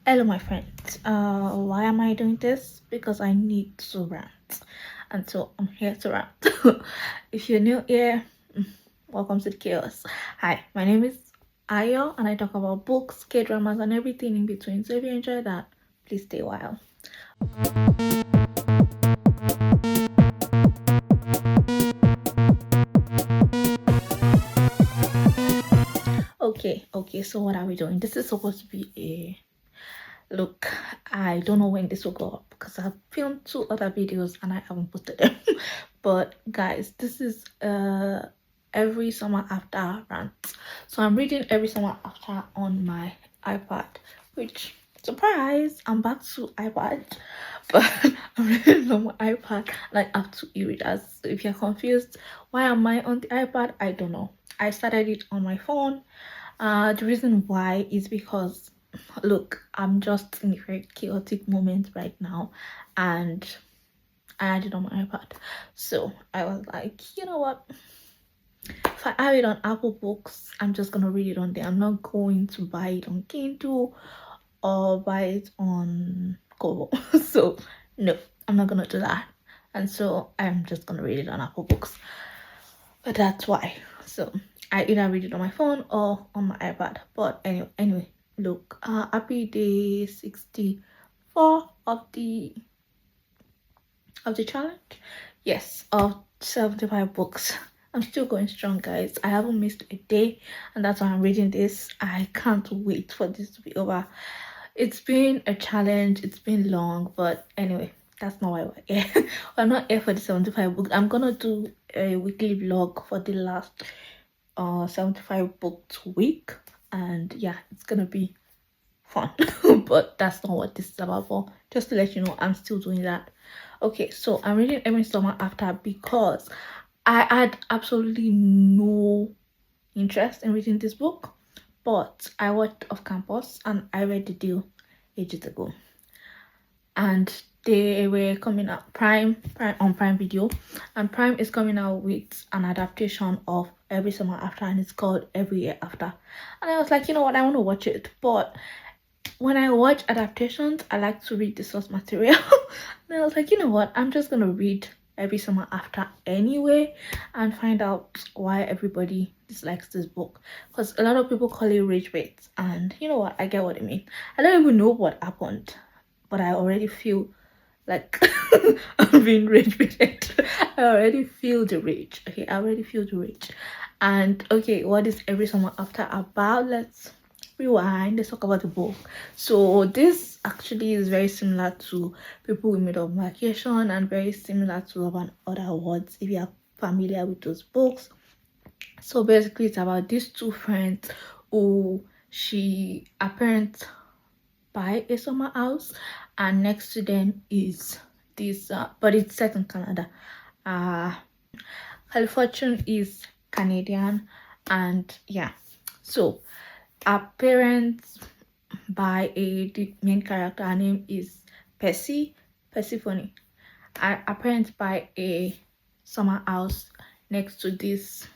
Hello, my friends. Why am I doing this? Because I need to rant, and so I'm here to rant. If you're new here, welcome to the chaos. Hi, my name is Ayo, and I talk about books, K-dramas, and everything in between. So if you enjoy that, please stay a while. Okay. So what are we doing? This is supposed to be a look. I don't know when this will go up because I've filmed 2 other videos and I haven't posted them. But guys, this is every summer after rant. So I'm reading every summer after on my iPad, which surprise, I'm back to iPad. But I'm reading on my iPad like I have two e-readers. So if you're confused, why am I on the iPad? I don't know. I started it on my phone. The reason why is because look, I'm just in a very chaotic moment right now, and I had it on my iPad. So I was like, you know what? If I have it on Apple Books, I'm just gonna read it on there. I'm not going to buy it on Kindle or buy it on Kobo. So no, I'm not gonna do that. And so I'm just gonna read it on Apple Books. But that's why. So I either read it on my phone or on my iPad. But anyway, look, happy day 64 of the challenge. Yes, of 75 books. I'm still going strong, guys. I haven't missed a day, and that's why I'm reading this. I can't wait for this to be over. It's been a challenge, it's been long, but anyway, that's not why we're here. I'm not here for the 75 books. I'm gonna do a weekly vlog for the last 75 books week, and yeah, it's gonna be fun. But that's not what this is about. For just to let you know, I'm still doing that. Okay, so I'm reading every summer after because I had absolutely no interest in reading this book, but I watched Off Campus and I read the deal ages ago, and they were coming out Prime on Prime Video, and Prime is coming out with an adaptation of Every Summer After, and it's called Every Year After. And I was like, you know what, I want to watch it, but when I watch adaptations, I like to read the source material. And I was like, you know what, I'm just gonna read Every Summer After anyway and find out why everybody dislikes this book, because a lot of people call it rage bait, and you know what, I get what I mean. I don't even know what happened, but I already feel like I'm being rage baited. I already feel the rage. Okay, I already feel the rage. And okay, what is Every Summer After about? Let's rewind. Let's talk about the book. So this actually is very similar to People We Meet on Vacation, and very similar to Love and Other Words, if you are familiar with those books. So basically it's about these two friends who her parents buy a summer house, and next to them is this but it's set in Canada. Her fortune is Canadian, and yeah, so our parents by the main character, her name is Persephone. Our parents buy a summer house next to these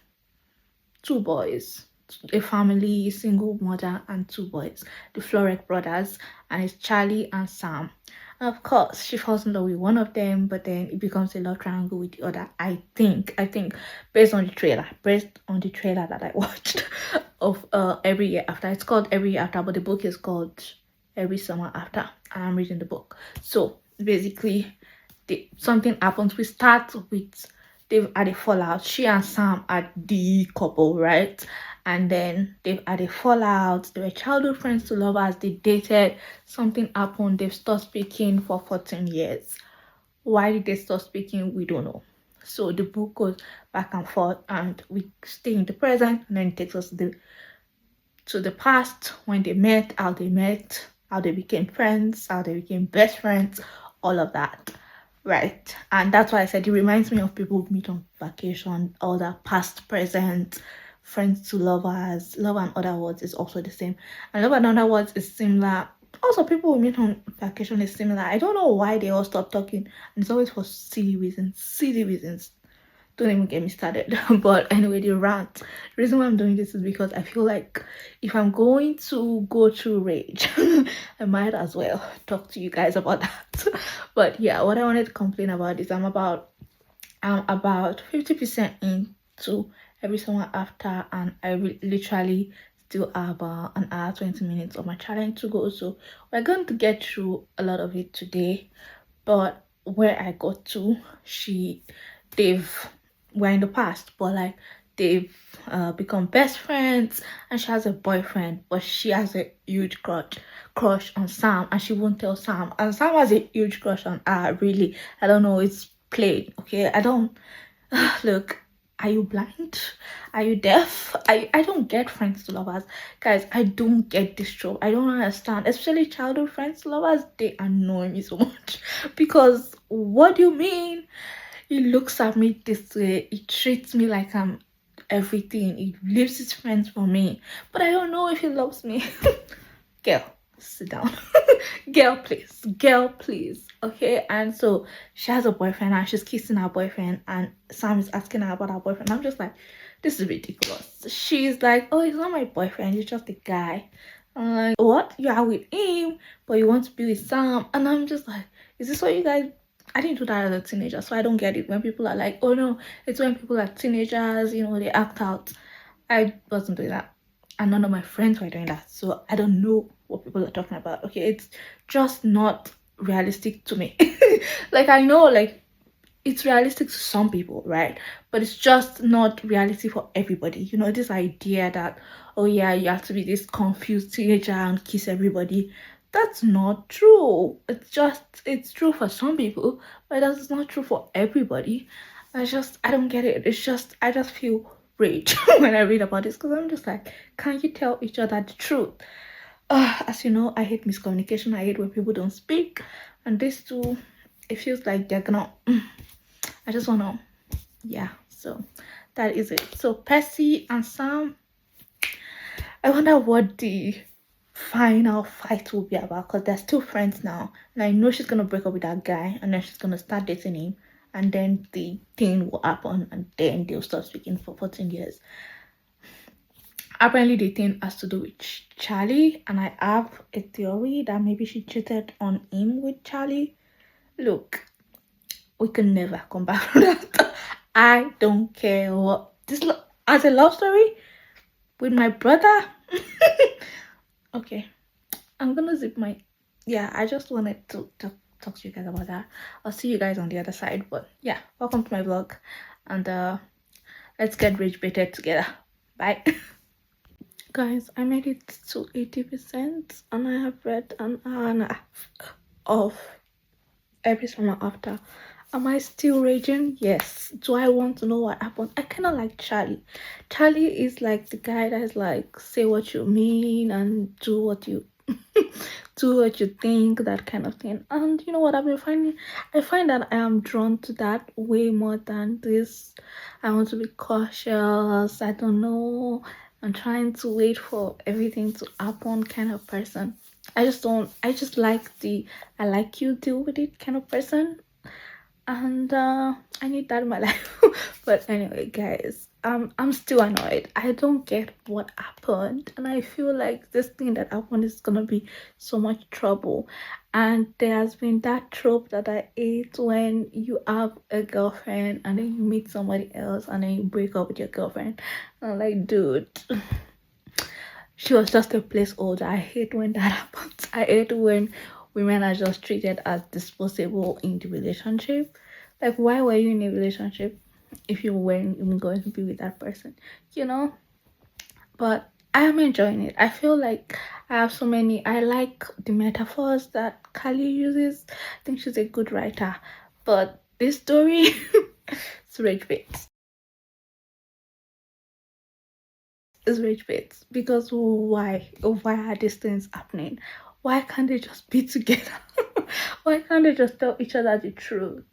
two boys, a family, single mother and two boys, the Florek brothers, and it's Charlie and Sam. And of course, she falls in love with one of them, but then it becomes a love triangle with the other. I think, based on the trailer that I watched of Every Year After. It's called Every Year After, but the book is called Every Summer After, and I'm reading the book. So basically, something happens. We start with they've had a fallout. She and Sam are the couple, right? And then they've had a fallout. They were childhood friends to lovers. They dated. Something happened. They've stopped speaking for 14 years. Why did they stop speaking? We don't know. So the book goes back and forth, and we stay in the present, and then it takes us to the past, when they met, how they became friends, how they became best friends, all of that. Right, and that's why I said it reminds me of People Who Meet on Vacation. All that past, present, friends to lovers, Love and Other Words is also the same, and Love and Other Words is similar. Also, People Who Meet on Vacation is similar. I don't know why they all stop talking, and it's always for silly reasons. don't even get me started. But anyway, the rant. The reason why I'm doing this is because I feel like if I'm going to go through rage, I might as well talk to you guys about that. But yeah, what I wanted to complain about is I'm about 50% into every summer after, and I literally still have an hour 20 minutes of my challenge to go. So we're going to get through a lot of it today. But where I got to, they've were in the past, but like they've become best friends, and she has a boyfriend, but she has a huge crush on Sam, and she won't tell Sam, and Sam has a huge crush on her. Really, I don't know, it's plain. Okay, I don't look. Are you blind? Are you deaf? I don't get friends to lovers, guys. I don't get this trope. I don't understand, especially childhood friends to lovers. They annoy me so much because what do you mean? He looks at me this way. He treats me like I'm everything. He leaves his friends for me, but I don't know if he loves me. Girl, sit down. Girl, please. Okay, and so she has a boyfriend and she's kissing her boyfriend, and Sam is asking her about her boyfriend. I'm just like, this is ridiculous. She's like, oh, he's not my boyfriend, he's just a guy. I'm like, what? You are with him, but you want to be with Sam? And I'm just like, is this what you guys? I didn't do that as a teenager, so I don't get it when people are like, oh no, it's when people are teenagers, they act out. I wasn't doing that, and none of my friends were doing that, so I don't know what people are talking about. Okay, it's just not realistic to me. Like, I know, like, it's realistic to some people, right? But it's just not reality for everybody. This idea that, oh yeah, you have to be this confused teenager and kiss everybody. That's not true. It's true for some people, but that's not true for everybody. I don't get it. I just feel rage when I read about this, because I'm just like, can't you tell each other the truth? As you know, I hate miscommunication. I hate when people don't speak, and this too, it feels like they're gonna I just want to, yeah, so that is it. So Percy and Sam, I wonder what the final fight will be about, because there's two friends now, and I know she's gonna break up with that guy, and then she's gonna start dating him, and then the thing will happen, and then they'll stop speaking for 14 years. Apparently the thing has to do with Charlie, and I have a theory that maybe she cheated on him with Charlie. Look, we can never come back from that. I don't care what this as a love story with my brother. Okay, I'm gonna zip my. Yeah, I just wanted to talk to you guys about that. I'll see you guys on the other side. But yeah, welcome to my vlog, and let's get rich baited together. Bye. Guys, I made it to 80%, and I have read an hour and a half of every summer after. Am I still raging? Yes. Do I want to know what happened? I kind of like Charlie. Charlie is like the guy that is like, say what you mean and do what you do what you think, that kind of thing. And you know what I've been finding? I find that I am drawn to that way more than this. I want to be cautious. I don't know. I'm trying to wait for everything to happen kind of person. I just like the I like you, deal with it kind of person, and I need that in my life. But anyway, guys, I'm still annoyed. I don't get what happened, and I feel like this thing that happened is gonna be so much trouble. And there has been that trope that I hate, when you have a girlfriend and then you meet somebody else and then you break up with your girlfriend. I'm like, dude, she was just a placeholder. I hate when that happens. I hate when women are just treated as disposable in the relationship. Like, why were you in a relationship if you weren't even going to be with that person? But I am enjoying it. I feel like I have so many. I like the metaphors that Kali uses. I think she's a good writer. But this story, it's rage bait. It's rage bait, because why are these things happening? Why can't they just be together? Why can't they just tell each other the truth?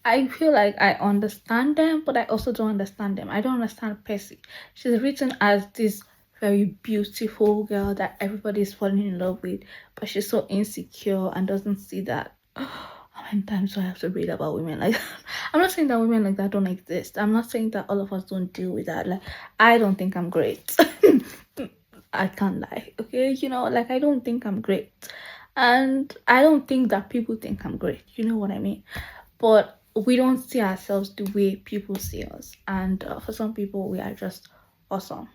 I feel like I understand them, but I also don't understand them. I don't understand Percy. She's written as this very beautiful girl that everybody's falling in love with, but she's so insecure and doesn't see that. Oh many times do I have to read about women like that? I'm not saying that women like that don't exist. I'm not saying that all of us don't deal with that. Like, I don't think I'm great. I can't lie. Okay, like, I don't think I'm great. And I don't think that people think I'm great. You know what I mean? But we don't see ourselves the way people see us. And for some people, we are just awesome.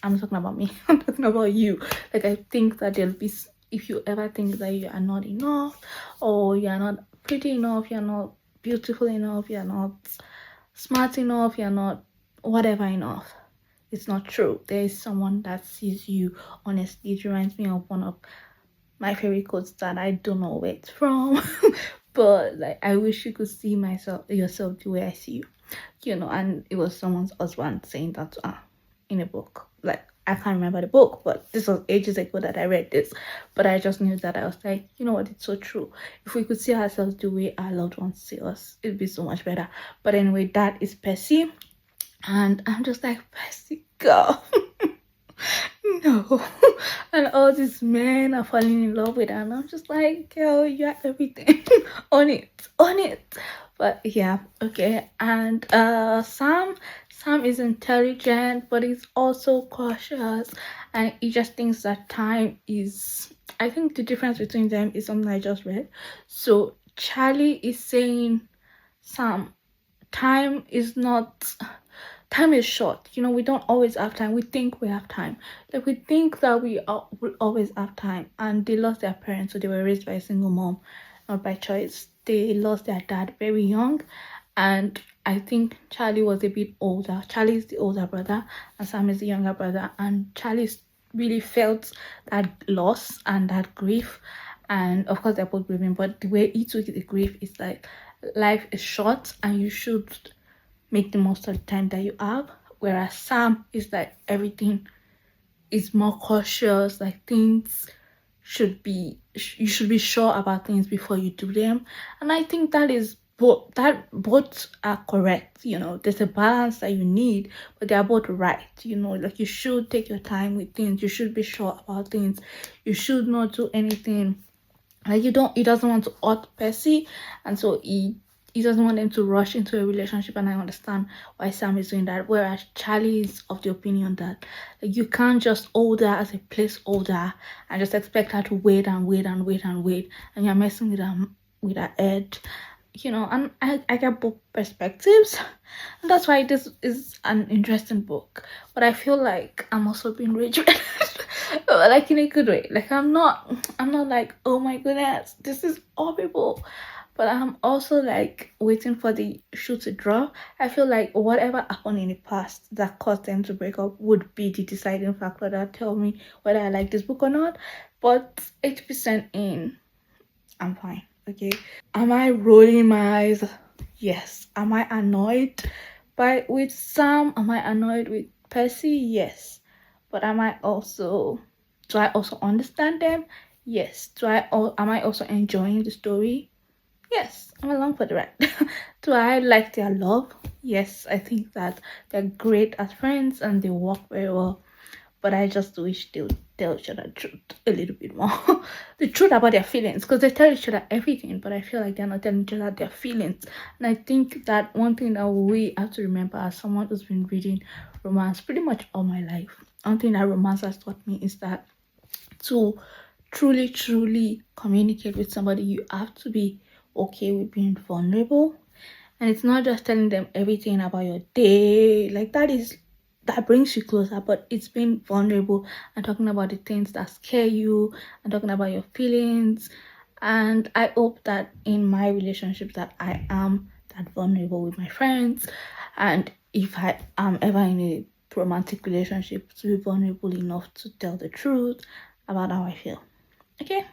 I'm not talking about me. I'm talking about you. Like, I think that there'll be, if you ever think that you are not enough, or you're not pretty enough, you're not beautiful enough, you're not smart enough, you're not whatever enough, it's not true. There is someone that sees you. Honestly, it reminds me of one of my favorite quotes that I don't know where it's from. But like, I wish you could see yourself the way I see you. And it was someone's husband saying that to her in a book. Like, I can't remember the book, but this was ages ago that I read this. But I just knew that I was like, you know what, it's so true. If we could see ourselves the way our loved ones see us, it'd be so much better. But anyway, that is Percy. And I'm just like, Percy, girl. No. And all these men are falling in love with her. And I'm just like, girl, you are everything. On it. But yeah, okay. And Sam is intelligent, but he's also cautious, and he just thinks that time is, I think the difference between them is something I just read. So Charlie is saying, Sam, time is not, time is short. We don't always have time. We think we have time. Like, we think that we will always have time. And they lost their parents, so they were raised by a single mom, not by choice. They lost their dad very young, and I think Charlie was a bit older. Charlie is the older brother, and Sam is the younger brother. And Charlie really felt that loss and that grief. And of course, they're both grieving, but the way he took the grief is like, life is short, and you should make the most of the time that you have. Whereas Sam is like, everything is more cautious. Like, things you should be sure about things before you do them. And I think both are correct. There's a balance that you need, but they are both right. Like, you should take your time with things. You should be sure about things. You should not do anything like, he doesn't want to hurt Percy, and so he doesn't want them to rush into a relationship. And I understand why Sam is doing that. Whereas Charlie is of the opinion that, like, you can't just hold her as a placeholder and just expect her to wait and wait and wait and wait, and you're messing with her head. And I get both perspectives, and that's why this is an interesting book. But I feel like I'm also being rigid. Like, in a good way. Like, I'm not like, oh my goodness, this is horrible. But I'm also like waiting for the shoe to drop. I feel like whatever happened in the past that caused them to break up would be the deciding factor that tell me whether I like this book or not. But 80% in, I'm fine. Okay. Am I rolling my eyes? Yes. Am I annoyed with Sam? Am I annoyed with Percy? Yes. But do I also understand them? Yes. Am I also enjoying the story? Yes, I'm along for the ride. Do I like their love? Yes, I think that they're great as friends and they work very well. But I just wish they would tell each other the truth a little bit more. The truth about their feelings, because they tell each other everything, but I feel like they're not telling each other their feelings. And I think that one thing that we have to remember, as someone who's been reading romance pretty much all my life, one thing that romance has taught me is that to truly communicate with somebody, you have to be okay with being vulnerable. And it's not just telling them everything about your day. Like, that brings you closer, but it's being vulnerable and talking about the things that scare you and talking about your feelings. And I hope that in my relationships that I am that vulnerable with my friends, and if I am ever in a romantic relationship, to be vulnerable enough to tell the truth about how I feel. Okay.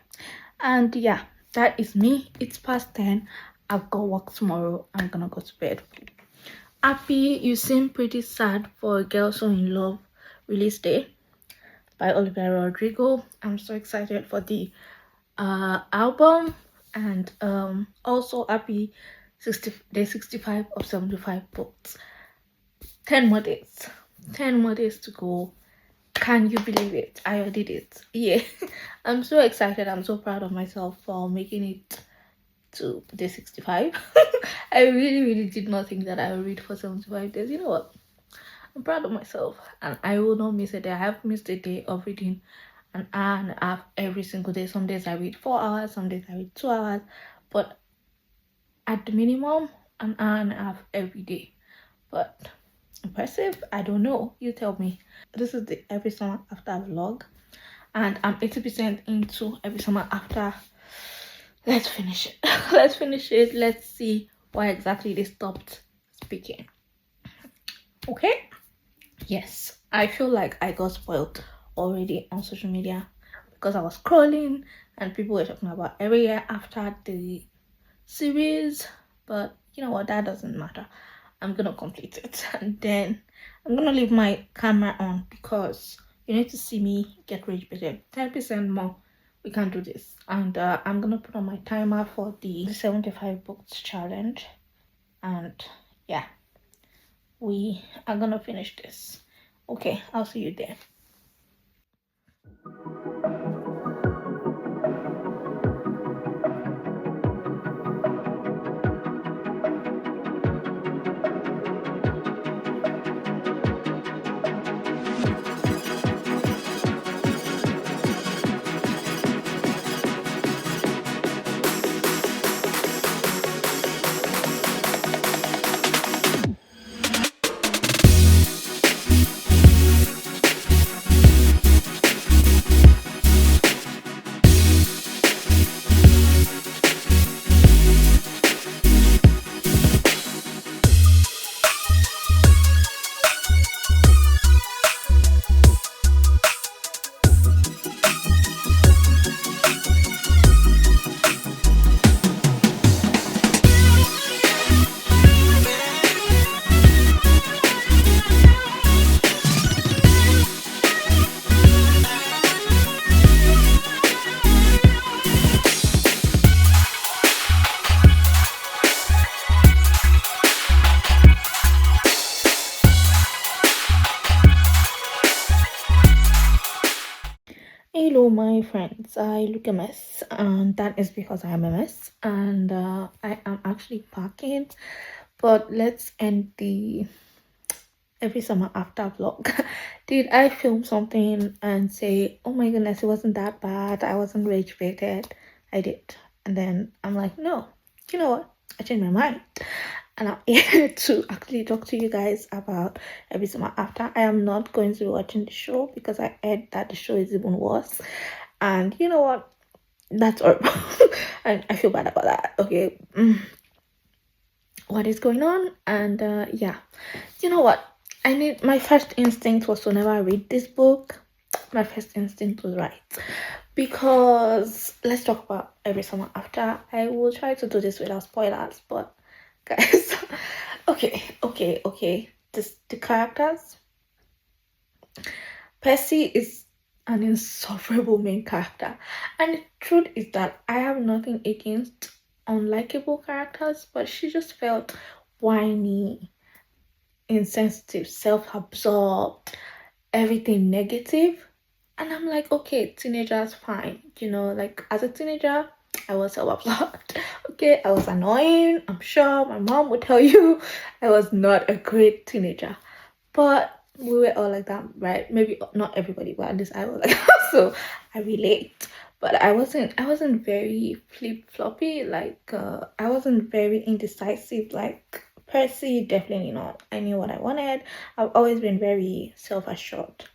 And yeah, that is me. It's past 10. I've got work tomorrow. I'm gonna go to bed. Happy, you seem pretty sad for a Girl So in Love release day by Olivia Rodrigo. I'm so excited for the album. And also happy day 65 of 75 books. 10 more days. 10 more days to go. Can you believe it? I did it. Yeah. I'm so excited. I'm so proud of myself for making it to day 65. I really did not think that I would read for 75 days. You know what? I'm proud of myself, and I will not miss a day. I have missed a day of reading an hour and a half every single day. Some days I read 4 hours, some days I read 2 hours, but at the minimum, an hour and a half every day. But impressive? I don't know. You tell me. This is the every summer after vlog, and I'm 80% into every summer after. Let's finish it. Let's finish it. Let's see why exactly they stopped speaking. Okay? Yes, I feel like I got spoiled already on social media because I was scrolling and people were talking about every year after the series, but you know what, that doesn't matter. I'm gonna complete it and then I'm gonna leave my camera on because you need to see me get rage baited. 10% more, we can do this. And I'm gonna put on my timer for the 75 books challenge, and yeah, we are gonna finish this. Okay, I'll see you there. Hello, my friends. I look a mess, and that is because I am a mess, and I am actually packing. But let's end the every summer after vlog. Did I film something and say, "Oh my goodness, it wasn't that bad. I wasn't rage baited"? I did, and then I'm like, no. You know what? I changed my mind. And I'm here to actually talk to you guys about every summer after. I am not going to be watching the show because I heard that the show is even worse. And you know what? That's horrible. And I feel bad about that. Okay. What is going on? And yeah. You know what? My first instinct was to never read this book. My first instinct was right. Because let's talk about every summer after. I will try to do this without spoilers, but guys, okay. The characters. Percy is an insufferable main character, and the truth is that I have nothing against unlikable characters, but she just felt whiny, insensitive, self-absorbed, everything negative. And I'm like, okay, teenagers, fine. You know, like as a teenager, I was self-absorbed. Okay, I was annoying. I'm sure my mom would tell you I was not a great teenager. But we were all like that, right? Maybe not everybody, but at least I was like that. So I relate. But I wasn't very flip-floppy, like I wasn't very indecisive like Percy, definitely not. I knew what I wanted. I've always been very self-assured.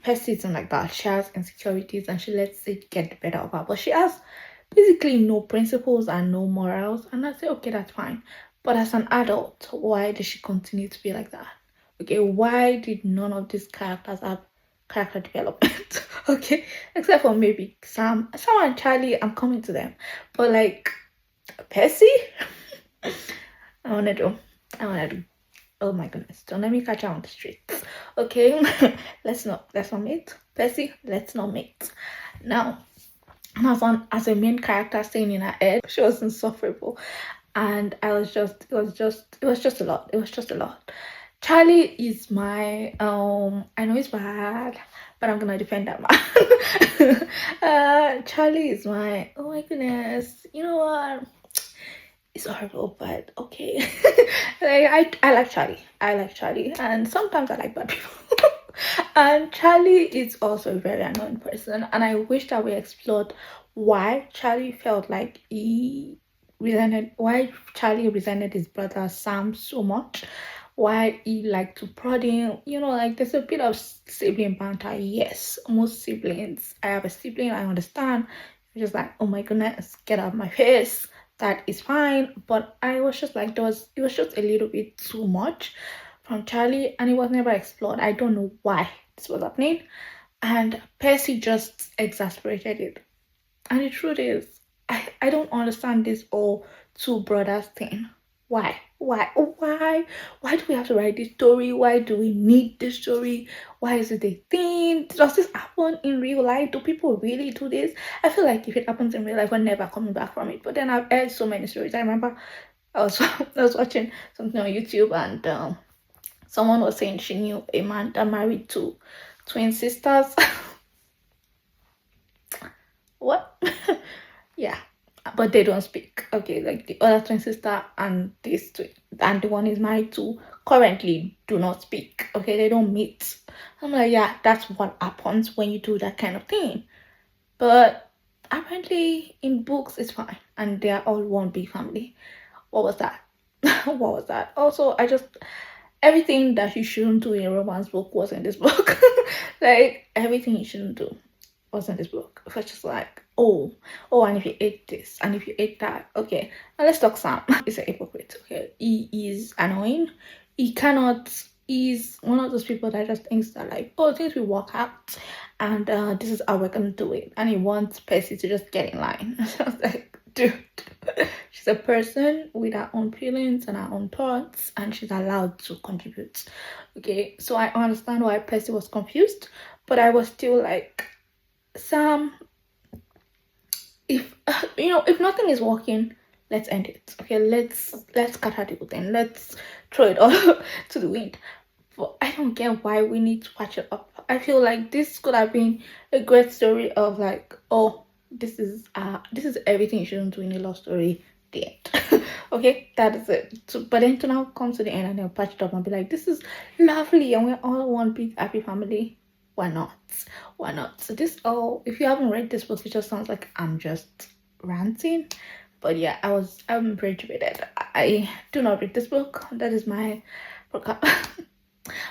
Percy isn't like that. She has insecurities and she lets it get the better of her. But she has basically no principles and no morals. And I say, okay, that's fine. But as an adult, why does she continue to be like that? Okay, why did none of these characters have character development? Okay, except for maybe Sam and Charlie, I'm coming to them. But like Percy, I wanna do. Oh my goodness, don't let me catch her on the streets. Okay, let's not meet. Percy, let's not meet. Now, as a main character staying in her head, she was insufferable. And it was just a lot. Charlie is my I know it's bad, but I'm gonna defend that man. Charlie is my, oh my goodness, you know what? It's horrible, but okay. I like Charlie. I like Charlie, and sometimes I like bad people. And Charlie is also a very annoying person, and I wish that we explored why Charlie felt like why Charlie resented his brother Sam so much, why he liked to prod him. You know, like there's a bit of sibling banter. Yes, most siblings. I have a sibling. I understand. You're just like, oh my goodness, get out of my face. That is fine. But I was just like, it was just a little bit too much from Charlie, and it was never explored. I don't know why this was happening. And Percy just exasperated it. And the truth is, I don't understand this all two brothers thing. Why? Why? Why? Why do we have to write this story? Why do we need this story? Why is it a thing? Does this happen in real life? Do people really do this? I feel like if it happens in real life, we're never coming back from it. But then I've heard so many stories. I remember I was watching something on YouTube, and someone was saying she knew a man that married two twin sisters. What? Yeah, but they don't speak. Okay, like the other twin sister and this twin, and the one is married to currently do not speak. Okay, they don't meet. I'm like, yeah, that's what happens when you do that kind of thing. But apparently in books it's fine, and they are all one big family. What was that? What was that? Also, I just, everything that you shouldn't do in a romance book was in this book. Like everything you shouldn't do was in this book. It was just like, oh, and if you ate this, and if you ate that, okay. Now let's talk Sam. He's a hypocrite. Okay, he is annoying. He cannot. He's one of those people that just thinks that like, oh, things will work out, and this is how we're gonna do it. And he wants Percy to just get in line. So I was like, dude, she's a person with her own feelings and her own thoughts, and she's allowed to contribute. Okay, so I understand why Percy was confused, but I was still like, Sam, if if nothing is working, let's end it. Okay, let's cut out the whole thing. Let's throw it all to the wind. But I don't get why we need to patch it up. I feel like this could have been a great story of like, oh, this is everything you shouldn't do in a love story. The end. Okay, that is it. So, but then to now come to the end and then patch it up and be like, this is lovely and we're all one big happy family. Why not? Why not? So this all, if you haven't read this book, it just sounds like I'm just ranting. But yeah, I'm very debated. I do not read this book. That is my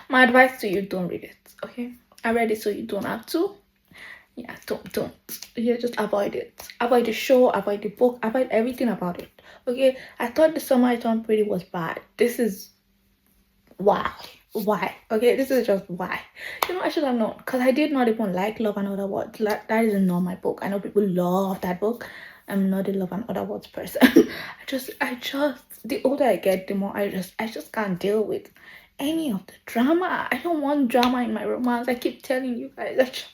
my advice to you, don't read it. Okay, I read it so you don't have to. Yeah, don't. Yeah, just avoid it. Avoid the show, avoid the book, avoid everything about it. Okay, I thought the Summer I Turned Pretty was bad. This is why. Okay, this is just why. I should have known, because I did not even like Love and Other Words. That is not my book. I know people love that book. I'm not a Love and Other Words person. I just the older I get, the more I just can't deal with any of the drama. I don't want drama in my romance. I keep telling you guys,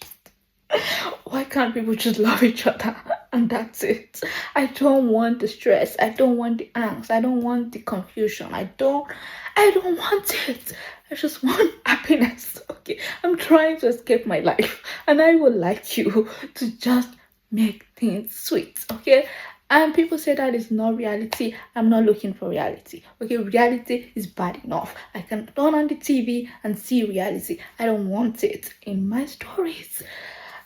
why can't people just love each other and that's it? I don't want the stress. I don't want the angst. I don't want the confusion. I don't want it. I just want happiness. Okay, I'm trying to escape my life, and I would like you to just make things sweet. Okay, and people say that is not reality. I'm not looking for reality. Okay, reality is bad enough. I can turn on the TV and see reality. I don't want it in my stories.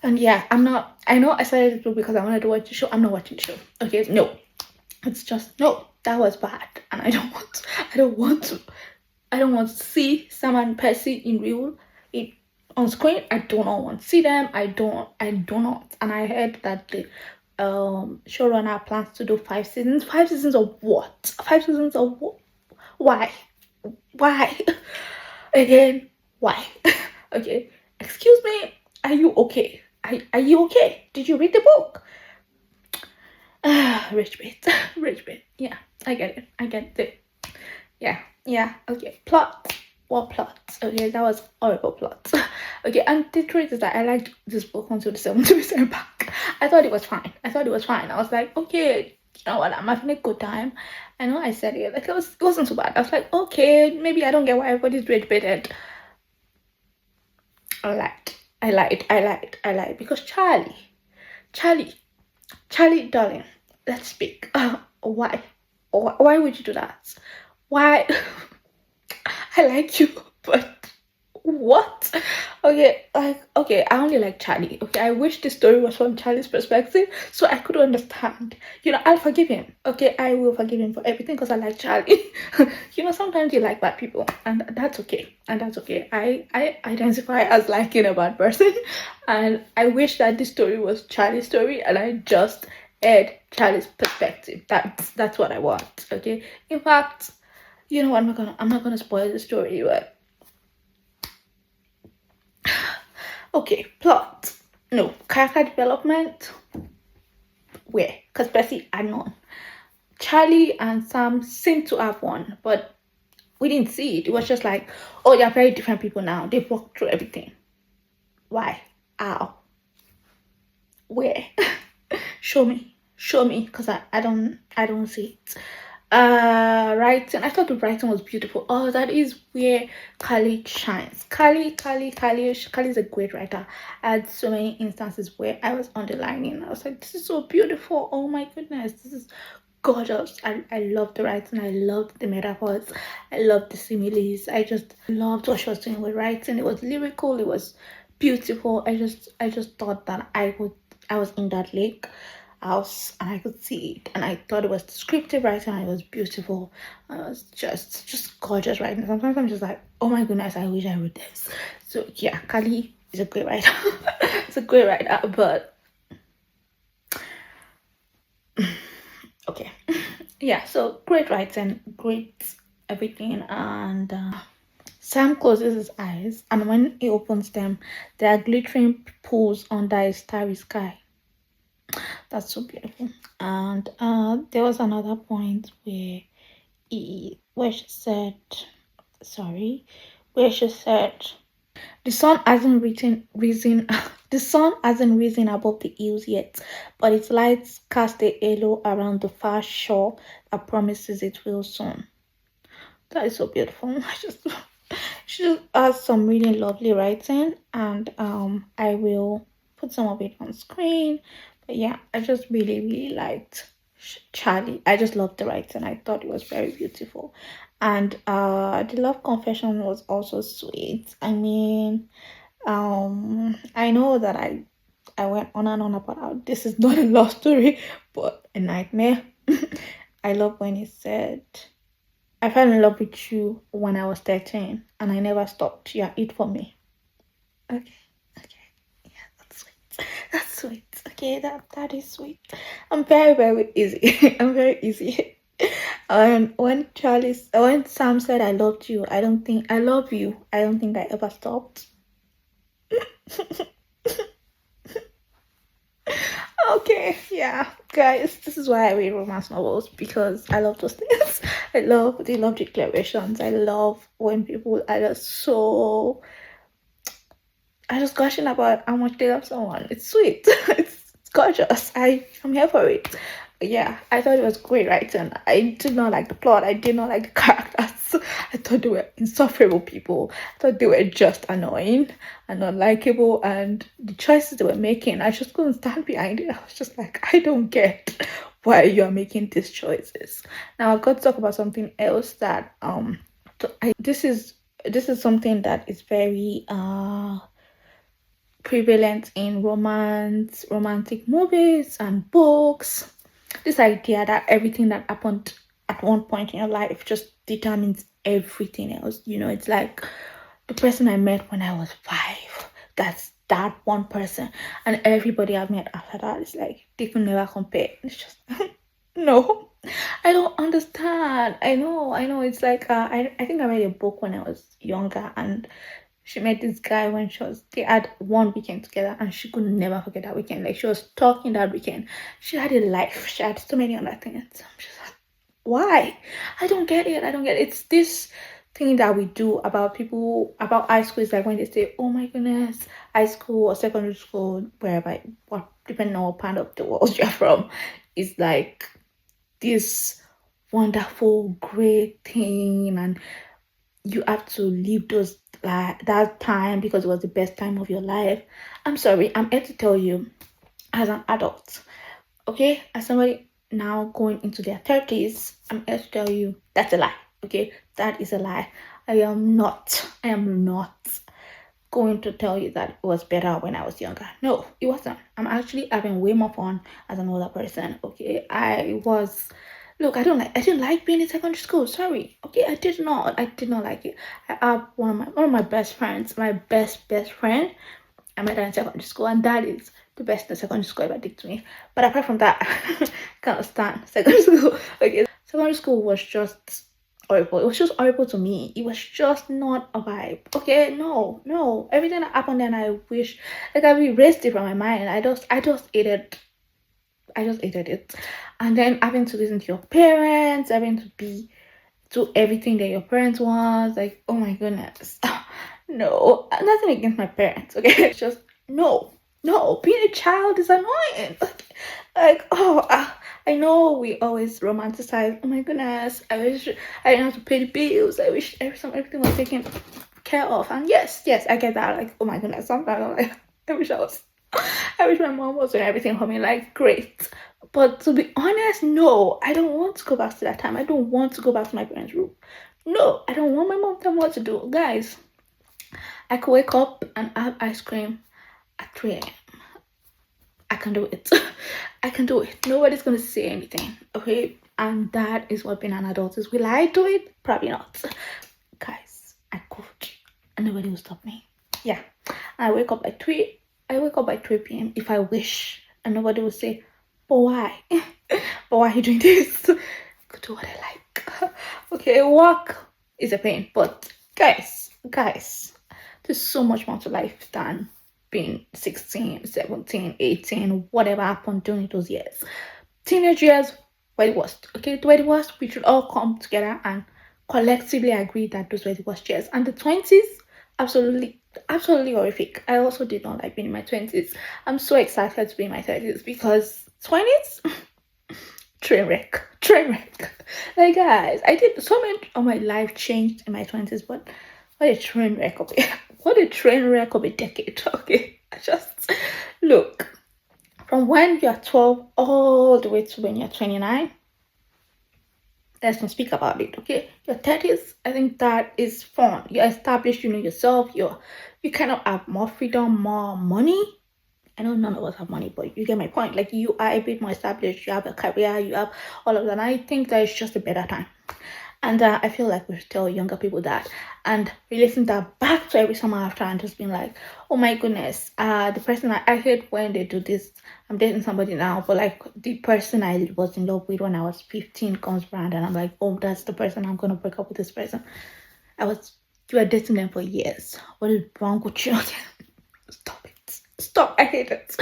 And yeah, I know I started the book because I wanted to watch the show. I'm not watching the show. Okay, no. It's just no, that was bad. And I don't want to see Sam and Percy in real it on screen. I do not want to see them. I do not. And I heard that the showrunner plans to do 5 seasons. 5 seasons of what? 5 seasons of what? Why? Again, why? Okay, excuse me, are you okay? Are you okay? Did you read the book? Rich bit. Yeah, I get it. Yeah, okay. Plot. What plot? Okay, that was horrible plot. Okay, and the truth is that I liked this book until the 70% back. I thought it was fine. I was like, okay, you know what, I'm having a good time. I know I said it, like it wasn't so bad. I was like, okay, maybe I don't get why everybody's rage baited. I lied because Charlie, Charlie, darling, let's speak. Why? Why would you do that? Why? I like you, but what? Okay, like, okay, I only like Charlie. Okay, I wish the story was from Charlie's perspective so I could understand. You know, I'll forgive him. Okay, I will forgive him for everything because I like Charlie. You know, sometimes you like bad people, and that's okay. And that's okay. I identify as liking a bad person, and I wish that this story was Charlie's story, and I just aired Charlie's perspective. That's what I want. Okay. In fact, you know what? I'm not gonna spoil the story, but okay, plot. No, character development. Where? Because Percy had none. Charlie and Sam seem to have one, but we didn't see it. It was just like, oh, they're very different people now. They've walked through everything. Why? How? Where? Show me, because I don't see it. Writing, I thought the writing was beautiful. Oh, that is where Kali shines. Kali's a great writer. I had so many instances where I was underlining. I was like, this is so beautiful. Oh my goodness, this is gorgeous. I love the writing. I loved the metaphors. I loved the similes. I just loved what she was doing with writing. It was lyrical. It was beautiful. I just thought that I was in that lake house and I could see it, and I thought it was descriptive writing and it was beautiful. And it was just gorgeous writing. Sometimes I'm just like, oh my goodness, I wish I wrote this. So yeah, Kali is a great writer. It's a great writer, but okay. Yeah, so great writing, great everything, and Sam closes his eyes, and when he opens them, there are glittering pools under a starry sky. That's so beautiful. And there was another point where she said, sorry, where she said the sun hasn't risen the sun hasn't risen above the hills yet, but its lights cast a halo around the far shore that promises it will soon. That is so beautiful. She just has some really lovely writing, and I will put some of it on screen. But yeah, I just really liked Charlie. I just loved the writing. I thought it was very beautiful, and the love confession was also sweet. I mean, I know that I went on and on about how this is not a love story, but a nightmare. I love when he said, I fell in love with you when I was 13 and I never stopped. Yeah, it for me. Okay, okay. Yeah, that's sweet. That's sweet. Okay, that is sweet. I'm very easy. I'm very easy. And when Sam said I loved you, I don't think I love you. I don't think I ever stopped. Okay, yeah, guys, this is why I read romance novels, because I love those things. I love the love declarations. I love when people are just so, I just gushing about how much they love someone. It's sweet. It's gorgeous. I'm here for it. But yeah, I thought it was great writing. I did not like the plot. I did not like the characters. I thought they were insufferable people. I thought they were just annoying and unlikable, and the choices they were making, I just couldn't stand behind it. I was just like, I don't get why you are making these choices. Now I've got to talk about something else that this is something that is very prevalent in romantic movies and books. This idea that everything that happened at one point in your life just determines everything else. You know, it's like the person I met when I was 5. That's that one person, and everybody I've met after that is like they can never compare. It's just no, I don't understand. I know. It's like I think I read a book when I was younger, and she met this guy when they had one weekend together, and she could never forget that weekend. Like, she was talking that weekend. She had a life. She had so many other things. I'm just like, why? I don't get it. I don't get it. It's this thing that we do about people about high school. Is like when they say, oh my goodness, high school or secondary school, wherever, what, depending on what part of the world you're from, is like this wonderful, great thing, and you have to live those that time because it was the best time of your life. I'm sorry, I'm here to tell you, as an adult, okay, as somebody now going into their 30s, I'm here to tell you that's a lie. Okay, that is a lie. I am not going to tell you that it was better when I was younger. No, it wasn't. I'm actually having way more fun as an older person. Okay, I didn't like being in secondary school. Sorry. Okay, I did not like it. I have one of my best friends, my best friend. I met her in secondary school, and that is the best the secondary school ever did to me. But apart from that, I can't stand secondary school. Okay, secondary school was just horrible. It was just horrible to me. It was just not a vibe. Okay, no. Everything that happened then, I wish like I erased it from my mind. I just hated it. And then having to listen to your parents, having to do everything that your parents want, like, oh my goodness. No, nothing against my parents, okay? It's just no. Being a child is annoying. I know we always romanticize. Oh my goodness, I wish I didn't have to pay the bills. I wish everything was taken care of. And yes, I get that. Like, oh my goodness, sometimes I'm like, I wish I was. I wish my mom was doing everything for me. Like, great. But to be honest, no, I don't want to go back to that time. I don't want to go back to my parents' room. No, I don't want my mom to tell me what to do. Guys, I could wake up and have ice cream at 3 a.m. I can do it. I can do it. Nobody's gonna say anything. Okay? And that is what being an adult is. Will I do it? Probably not. Guys, I could. And nobody will stop me. Yeah. I wake up by 3 p.m. if I wish. And nobody will say, but why? But why are you doing this? Could do what I like. Okay, work is a pain. But guys, there's so much more to life than being 16, 17, 18, whatever happened during those years. Teenage years were the worst. Okay, they were the worst. We should all come together and collectively agree that those were the worst years. And the 20s, absolutely horrific. I also did not like being in my 20s. I'm so excited to be in my 30s because 20s, train wreck. Like, guys, I did so much of my life changed in my 20s, but what a train wreck of it. What a train wreck of a decade. Okay, I just look from when you're 12 all the way to when you're 29. Let's not speak about it. Okay, your 30s, I think that is fun. You're established, you know yourself. You kind of have more freedom, more money. I know none of us have money, but you get my point. Like, you are a bit more established, you have a career, you have all of that. And I think that it's just a better time. And I feel like we should tell younger people that and relating that back to every summer after and just being like, oh my goodness, the person I hate when they do this. I'm dating somebody now, but like the person I was in love with when I was 15 comes around and I'm like, oh, that's the person, I'm going to break up with this person. You were dating them for years. What is wrong with you? Stop it. Stop. I hate it.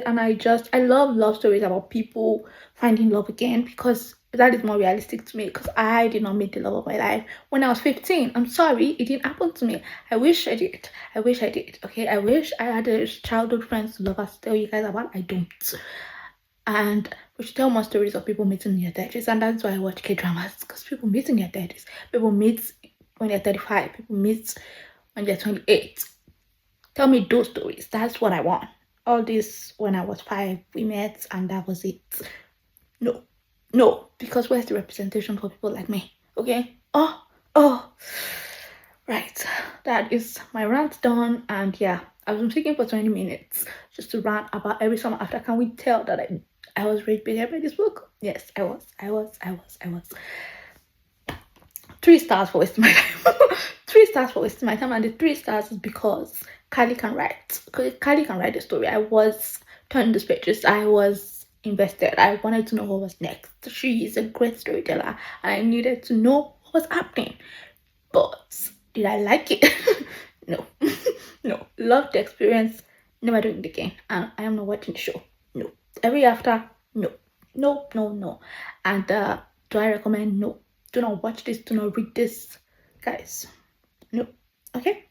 And I love love stories about people finding love again because that is more realistic to me because I did not meet the love of my life when I was 15. I'm sorry, it didn't happen to me. I wish I did. Okay, I wish I had a childhood friends to love us tell you guys about. I don't. And we should tell more stories of people meeting in their 30s, and that's why I watch K-dramas, because people meet in their 30s. People meet when they're 35. People meet when they're 28. Tell me those stories. That's what I want. All this when I was 5, we met and that was it. No, because where's the representation for people like me? Okay? Oh. Right. That is my rant done. And yeah, I've been speaking for 20 minutes just to rant about every summer after. Can we tell that I was rage baited by this book? Yes, I was. 3 stars for wasting my time. 3 stars for wasting my time, and the 3 stars is because Carly can write. Carly can write the story. I was turning the pages. I was invested. I wanted to know what was next. She is a great storyteller, and I needed to know what was happening. But did I like it? No. Loved the experience. Never doing it again. And I am not watching the show. No. Every after, no. And do I recommend? No. Do not watch this. Do not read this, guys. No. Okay.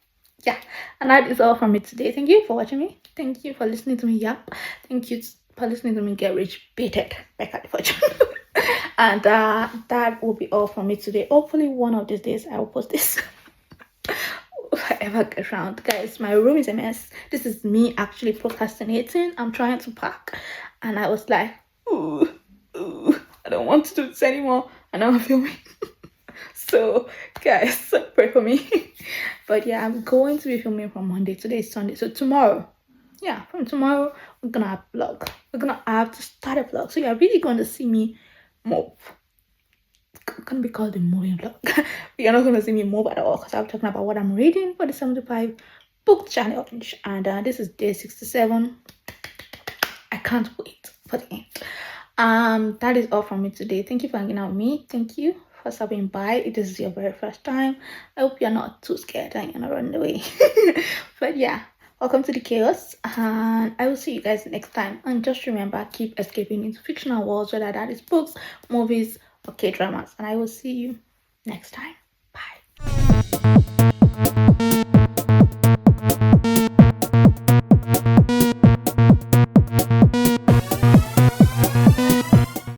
Yeah. And that is all from me today. Thank you for watching me. Thank you for listening to me. Yeah. Thank you for listening to me get rich baited by Carly Fortune. And that will be all for me today. Hopefully one of these days I will post this. If I ever get around, guys, my room is a mess. This is me actually procrastinating. I'm trying to pack, and I was like, ooh, I don't want to do this anymore. And now I'm filming. So guys, pray for me. But yeah, I'm going to be filming from Monday. Today is Sunday, so tomorrow, yeah, from tomorrow we're gonna have a vlog. We're gonna have to start a vlog, so you're really going to see me move. It's gonna be called the moving vlog. You're not gonna see me move at all because I'm talking about what I'm reading for the 75 book challenge, and this is day 67. I can't wait for the end. That is all from me today. Thank you for hanging out with me. Thank you for stopping by. If this is your very first time, I hope you're not too scared and you're not running away. But yeah, welcome to the chaos, and I will see you guys next time. And just remember, keep escaping into fictional worlds, whether that is books, movies, or K-dramas, and I will see you next time.